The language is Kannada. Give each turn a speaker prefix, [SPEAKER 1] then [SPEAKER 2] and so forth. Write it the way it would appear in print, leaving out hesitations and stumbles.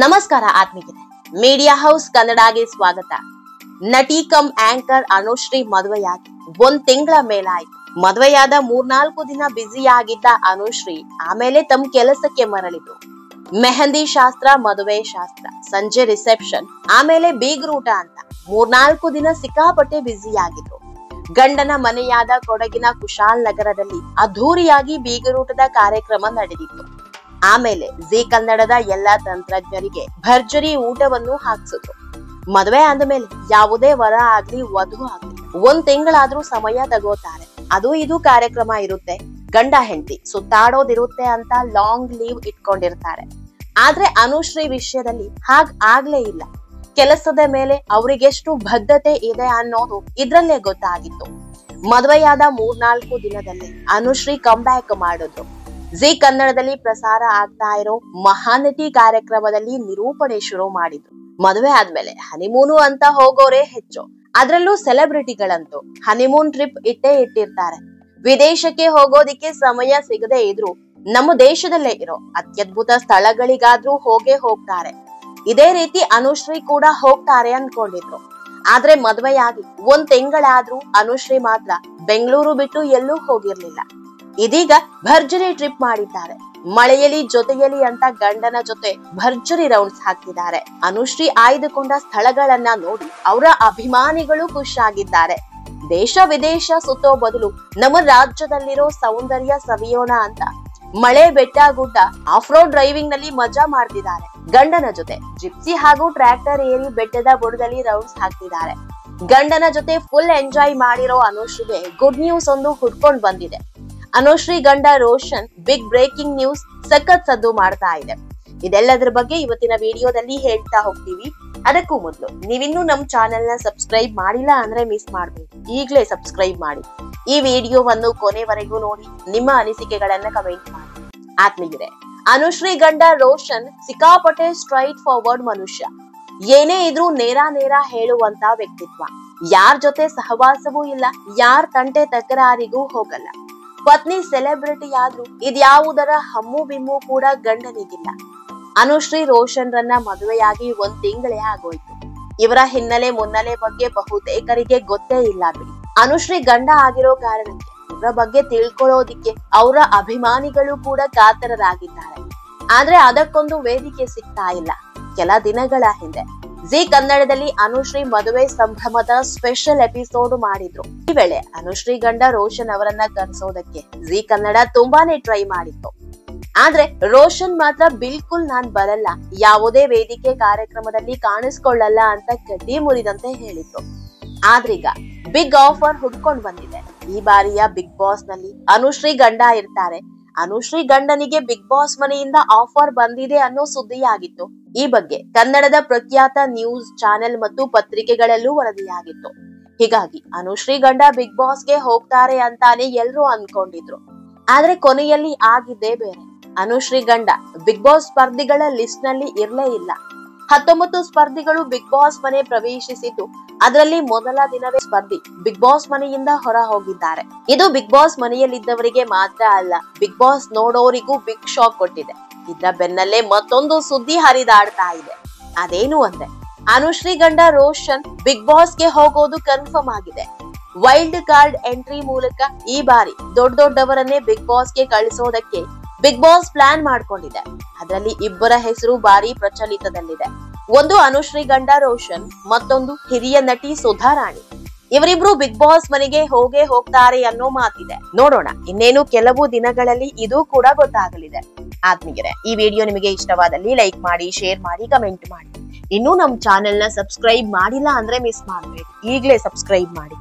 [SPEAKER 1] ನಮಸ್ಕಾರ ಆತ್ಮೀಯರೇ, ಮೀಡಿಯಾ ಹೌಸ್ ಕನ್ನಡಗೆ ಸ್ವಾಗತ. ನಟಿ ಕಮ್ ಆಂಕರ್ ಅನುಶ್ರೀ ಮದುವೆಯಾಗಿ ಒಂದ್ ತಿಂಗಳ ಮೇಲಾಯ್ತು. ಮದುವೆಯಾದ 3-4 ದಿನ ಬ್ಯುಸಿಯಾಗಿದ್ದ ಅನುಶ್ರೀ ಆಮೇಲೆ ತಮ್ಮ ಕೆಲಸಕ್ಕೆ ಮರಳಿದ್ರು. ಮೆಹಂದಿ ಶಾಸ್ತ್ರ, ಮದುವೆ ಶಾಸ್ತ್ರ, ಸಂಜೆ ರಿಸೆಪ್ಷನ್, ಆಮೇಲೆ ಬೀಗ್ರೂಟ ಅಂತ 3-4 ದಿನ ಸಿಕ್ಕಾಪಟ್ಟೆ ಬ್ಯುಸಿಯಾಗಿದ್ರು. ಗಂಡನ ಮನೆಯಾದ ಕೊಡಗಿನ ಕುಶಾಲ್ ನಗರದಲ್ಲಿ ಅದ್ಧೂರಿಯಾಗಿ ಬೀಗರೂಟದ ಕಾರ್ಯಕ್ರಮ ನಡೆದಿತ್ತು. ಆಮೇಲೆ ಜಿ ಕನ್ನಡದ ಎಲ್ಲಾ ತಂತ್ರಜ್ಞರಿಗೆ ಭರ್ಜರಿ ಊಟವನ್ನು ಹಾಕ್ಸಿದ್ರು. ಮದುವೆ ಆದ್ಮೇಲೆ ಯಾವುದೇ ವರ ಆಗ್ಲಿ ವಧು ಆಗ್ಲಿ ಒಂದ್ ತಿಂಗಳಾದ್ರೂ ಸಮಯ ತಗೋತಾರೆ. ಅದು ಇದು ಕಾರ್ಯಕ್ರಮ ಇರುತ್ತೆ, ಗಂಡ ಹೆಂಡತಿ ಸುತ್ತಾಡೋದಿರುತ್ತೆ ಅಂತ ಲಾಂಗ್ ಲೀವ್ ಇಟ್ಕೊಂಡಿರ್ತಾರೆ. ಆದ್ರೆ ಅನುಶ್ರೀ ವಿಷಯದಲ್ಲಿ ಆಗ್ಲೇ ಇಲ್ಲ. ಕೆಲಸದ ಮೇಲೆ ಅವ್ರಿಗೆಷ್ಟು ಬದ್ಧತೆ ಇದೆ ಅನ್ನೋದು ಇದ್ರಲ್ಲೇ ಗೊತ್ತಾಗಿತ್ತು. ಮದುವೆಯಾದ 3-4 ದಿನದಲ್ಲಿ ಅನುಶ್ರೀ ಕಮ್ ಬ್ಯಾಕ್ ಮಾಡಿದ್ರು. ಜಿ ಕನ್ನಡದಲ್ಲಿ ಪ್ರಸಾರ ಆಗ್ತಾ ಇರೋ ಮಹಾನಟಿ ಕಾರ್ಯಕ್ರಮದಲ್ಲಿ ನಿರೂಪಣೆ ಶುರು ಮಾಡಿದ್ರು. ಮದುವೆ ಆದ್ಮೇಲೆ ಹನಿಮೂನು ಅಂತ ಹೋಗೋರೆ ಹೆಚ್ಚು. ಅದ್ರಲ್ಲೂ ಸೆಲೆಬ್ರಿಟಿಗಳಂತೂ ಹನಿಮೂನ್ ಟ್ರಿಪ್ ಇಟ್ಟಿರ್ತಾರೆ. ವಿದೇಶಕ್ಕೆ ಹೋಗೋದಿಕ್ಕೆ ಸಮಯ ಸಿಗದೆ ಇದ್ರು ನಮ್ಮ ದೇಶದಲ್ಲೇ ಇರೋ ಅತ್ಯದ್ಭುತ ಸ್ಥಳಗಳಿಗಾದ್ರೂ ಹೋಗ್ತಾರೆ. ಇದೇ ರೀತಿ ಅನುಶ್ರೀ ಕೂಡ ಹೋಗ್ತಾರೆ ಅನ್ಕೊಂಡಿದ್ರು. ಆದ್ರೆ ಮದುವೆಯಾಗಿ ಒಂದ್ ತಿಂಗಳಾದ್ರೂ ಅನುಶ್ರೀ ಮಾತ್ರ ಬೆಂಗಳೂರು ಬಿಟ್ಟು ಎಲ್ಲೂ ಹೋಗಿರ್ಲಿಲ್ಲ. ಇದೀಗ ಭರ್ಜರಿ ಟ್ರಿಪ್ ಮಾಡಿದ್ದಾರೆ. ಮಳೆಯಲಿ ಜೊತೆಯಲಿ ಅಂತ ಗಂಡನ ಜೊತೆ ಭರ್ಜರಿ ರೌಂಡ್ಸ್ ಹಾಕ್ತಿದ್ದಾರೆ. ಅನುಶ್ರೀ ಆಯ್ದುಕೊಂಡ ಸ್ಥಳಗಳನ್ನ ನೋಡಿ ಅವರ ಅಭಿಮಾನಿಗಳು ಖುಷಿಯಾಗಿದ್ದಾರೆ. ದೇಶ ವಿದೇಶ ಸುತ್ತೋ ಬದಲು ನಮ್ಮ ರಾಜ್ಯದಲ್ಲಿರೋ ಸೌಂದರ್ಯ ಸವಿಯೋಣ ಅಂತ ಮಳೆ, ಬೆಟ್ಟ, ಗುಡ್ಡ, ಆಫ್ ರೋಡ್ ಡ್ರೈವಿಂಗ್ ನಲ್ಲಿ ಮಜಾ ಮಾಡ್ತಿದ್ದಾರೆ. ಗಂಡನ ಜೊತೆ ಜಿಪ್ಸಿ ಹಾಗೂ ಟ್ರ್ಯಾಕ್ಟರ್ ಏರಿ ಬೆಟ್ಟದ ಬುಡದಲ್ಲಿ ರೌಂಡ್ಸ್ ಹಾಕ್ತಿದ್ದಾರೆ. ಗಂಡನ ಜೊತೆ ಫುಲ್ ಎಂಜಾಯ್ ಮಾಡಿರೋ ಅನುಶ್ರೀಗೆ ಗುಡ್ ನ್ಯೂಸ್ ಒಂದು ಹುಡ್ಕೊಂಡ್ ಬಂದಿದೆ. ಅನುಶ್ರೀ ಗಂಡ ರೋಷನ್ ಬಿಗ್ ಬ್ರೇಕಿಂಗ್ ನ್ಯೂಸ್ ಸಖತ್ ಸದ್ದು ಮಾಡ್ತಾ ಇದೆ. ಇದೆಲ್ಲದರ ಬಗ್ಗೆ ಇವತ್ತಿನ ವಿಡಿಯೋದಲ್ಲಿ ಹೇಳ್ತಾ ಹೋಗ್ತೀವಿ. ಅದಕ್ಕೂ ಮೊದಲು ನೀವಿನ್ನೂ ನಮ್ ಚಾನೆಲ್ ನ ಸಬ್ಸ್ಕ್ರೈಬ್ ಮಾಡಿಲ್ಲ ಅಂದ್ರೆ ಮಿಸ್ ಮಾಡ್ಬೇಡಿ, ಈಗ್ಲೇ ಸಬ್ಸ್ಕ್ರೈಬ್ ಮಾಡಿ. ಈ ವಿಡಿಯೋವನ್ನು ಕೊನೆವರೆಗೂ ನೋಡಿ ನಿಮ್ಮ ಅನಿಸಿಕೆಗಳನ್ನ ಕಮೆಂಟ್ ಮಾಡಿ. ಆತ್ಮೀಯರೇ, ಅನುಶ್ರೀ ಗಂಡ ರೋಷನ್ ಸಿಕ್ಕಾಪಟ್ಟೆ ಸ್ಟ್ರೈಟ್ ಫಾರ್ವರ್ಡ್ ಮನುಷ್ಯ. ಏನೇ ಇದ್ರೂ ನೇರ ಹೇಳುವಂತ ವ್ಯಕ್ತಿತ್ವ. ಯಾರ್ ಜೊತೆ ಸಹವಾಸವೂ ಇಲ್ಲ, ಯಾರ್ ತಂಟೆ ತಕರಾರಿಗೂ ಹೋಗಲ್ಲ. ಪತ್ನಿ ಸೆಲೆಬ್ರಿಟಿ ಆದ್ರೂ ಇದ್ಯಾವುದರ ಹಮ್ಮು ಬಿಮ್ಮು ಕೂಡ ಗಂಡನಿಗಿಲ್ಲ. ಅನುಶ್ರೀ ರೋಷನ್ ರನ್ನ ಮದುವೆಯಾಗಿ ಒಂದ್ ತಿಂಗಳೇ ಆಗೋಯ್ತು. ಇವರ ಹಿನ್ನೆಲೆ ಮುನ್ನೆಲೆ ಬಗ್ಗೆ ಬಹುತೇಕರಿಗೆ ಗೊತ್ತೇ ಇಲ್ಲ ಬಿಡಿ. ಅನುಶ್ರೀ ಗಂಡ ಆಗಿರೋ ಕಾರಣಕ್ಕೆ ಇವರ ಬಗ್ಗೆ ತಿಳ್ಕೊಳ್ಳೋದಿಕ್ಕೆ ಅವರ ಅಭಿಮಾನಿಗಳು ಕೂಡ ಕಾತರರಾಗಿದ್ದಾರೆ. ಆದ್ರೆ ಅದಕ್ಕೊಂದು ವೇದಿಕೆ ಸಿಗ್ತಾ ಇಲ್ಲ. ಕೆಲ ದಿನಗಳ ಹಿಂದೆ ಜಿ ಕನ್ನಡದಲ್ಲಿ ಅನುಶ್ರೀ ಮದುವೆ ಸಂಭ್ರಮದ ಸ್ಪೆಷಲ್ ಎಪಿಸೋಡ್ ಮಾಡಿದ್ರು. ಈ ವೇಳೆ ಅನುಶ್ರೀ ಗಂಡ ರೋಷನ್ ಅವರನ್ನ ಕರೆಸೋದಕ್ಕೆ ಜಿ ಕನ್ನಡ ತುಂಬಾನೇ ಟ್ರೈ ಮಾಡಿತ್ತು. ಆದ್ರೆ ರೋಷನ್ ಮಾತ್ರ ಬಿಲ್ಕುಲ್ ನಾನ್ ಬರಲ್ಲ, ಯಾವುದೇ ವೇದಿಕೆ ಕಾರ್ಯಕ್ರಮದಲ್ಲಿ ಕಾಣಿಸ್ಕೊಳ್ಳಲ್ಲ ಅಂತ ಕಡ್ಡಿ ಮುರಿದಂತೆ ಹೇಳಿದ್ರು. ಆದ್ರೀಗ ಬಿಗ್ ಆಫರ್ ಹುಡ್ಕೊಂಡ್ ಬಂದಿದೆ. ಈ ಬಾರಿಯ ಬಿಗ್ ಬಾಸ್ ನಲ್ಲಿ ಅನುಶ್ರೀ ಗಂಡ ಇರ್ತಾರೆ. ಅನುಶ್ರೀ ಗಂಡನಿಗೆ ಬಿಗ್ ಬಾಸ್ ಮನೆಯಿಂದ ಆಫರ್ ಬಂದಿದೆ ಅನ್ನೋ ಸುದ್ದಿಯಾಗಿತ್ತು. ಈ ಬಗ್ಗೆ ಕನ್ನಡದ ಪ್ರಖ್ಯಾತ ನ್ಯೂಸ್ ಚಾನೆಲ್ ಮತ್ತು ಪತ್ರಿಕೆಗಳಲ್ಲೂ ವರದಿಯಾಗಿತ್ತು. ಹೀಗಾಗಿ ಅನುಶ್ರೀ ಗಂಡ ಬಿಗ್ ಬಾಸ್ಗೆ ಹೋಗ್ತಾರೆ ಅಂತಾನೆ ಎಲ್ರೂ ಅನ್ಕೊಂಡಿದ್ರು. ಆದ್ರೆ ಕೊನೆಯಲ್ಲಿ ಆಗಿದ್ದೇ ಬೇರೆ. ಅನುಶ್ರೀ ಗಂಡ ಬಿಗ್ ಬಾಸ್ ಸ್ಪರ್ಧಿಗಳ ಲಿಸ್ಟ್ ನಲ್ಲಿ ಇರ್ಲೇ ಇಲ್ಲ. 19 ಸ್ಪರ್ಧಿಗಳು ಬಿಗ್ ಬಾಸ್ ಮನೆ ಪ್ರವೇಶಿಸಿದ್ದು ಅದರಲ್ಲಿ ಮೊದಲ ದಿನವೇ ಸ್ಪರ್ಧಿ ಬಿಗ್ ಬಾಸ್ ಮನೆಯಿಂದ ಹೊರ ಹೋಗಿದ್ದಾರೆ. ಇದು ಬಿಗ್ ಬಾಸ್ ಮನೆಯಲ್ಲಿದ್ದವರಿಗೆ ಮಾತ್ರ ಅಲ್ಲ, ಬಿಗ್ ಬಾಸ್ ನೋಡೋರಿಗೂ ಬಿಗ್ ಶಾಕ್ ಕೊಟ್ಟಿದೆ. ಇದ್ರ ಬೆನ್ನಲ್ಲೇ ಮತ್ತೊಂದು ಸುದ್ದಿ ಹರಿದಾಡ್ತಾ ಇದೆ. ಅದೇನು ಅಂದ್ರೆ ಅನುಶ್ರೀ ಗಂಡ ರೋಷನ್ ಬಿಗ್ ಬಾಸ್ಗೆ ಹೋಗೋದು ಕನ್ಫರ್ಮ್ ಆಗಿದೆ. ವೈಲ್ಡ್ ಕಾರ್ಡ್ ಎಂಟ್ರಿ ಮೂಲಕ ಈ ಬಾರಿ ದೊಡ್ಡವರನ್ನೇ ಬಿಗ್ ಬಾಸ್ಗೆ ಕಳಿಸೋದಕ್ಕೆ ಬಿಗ್ ಬಾಸ್ ಪ್ಲಾನ್ ಮಾಡ್ಕೊಂಡಿದೆ. ಅದರಲ್ಲಿ ಇಬ್ಬರ ಹೆಸರು ಬಾರಿ ಪ್ರಚಲಿತದಲ್ಲಿದೆ. ಒಂದು ಅನುಶ್ರೀ ಗಂಡ ರೋಷನ್, ಮತ್ತೊಂದು ಹಿರಿಯ ನಟಿ ಸುಧಾರಾಣಿ. ಇವರಿಬ್ರು ಬಿಗ್ ಬಾಸ್ ಮನೆಗೆ ಹೋಗ್ತಾರೆ ಅನ್ನೋ ಮಾತಿದೆ. ನೋಡೋಣ, ಇನ್ನೇನು ಕೆಲವು ದಿನಗಳಲ್ಲಿ ಇದು ಕೂಡ ಗೊತ್ತಾಗಲಿದೆ. ಆತ್ಮೀಯರೇ, ಈ ವಿಡಿಯೋ ನಿಮಗೆ ಇಷ್ಟವಾದಲ್ಲಿ ಲೈಕ್ ಮಾಡಿ, ಶೇರ್ ಮಾಡಿ, ಕಮೆಂಟ್ ಮಾಡಿ. ಇನ್ನೂ ನಮ್ ಚಾನೆಲ್ ನ ಸಬ್ಸ್ಕ್ರೈಬ್ ಮಾಡಿಲ್ಲ ಅಂದ್ರೆ ಮಿಸ್ ಮಾಡ್ಬೇಡಿ, ಈಗ್ಲೇ ಸಬ್ಸ್ಕ್ರೈಬ್ ಮಾಡಿ.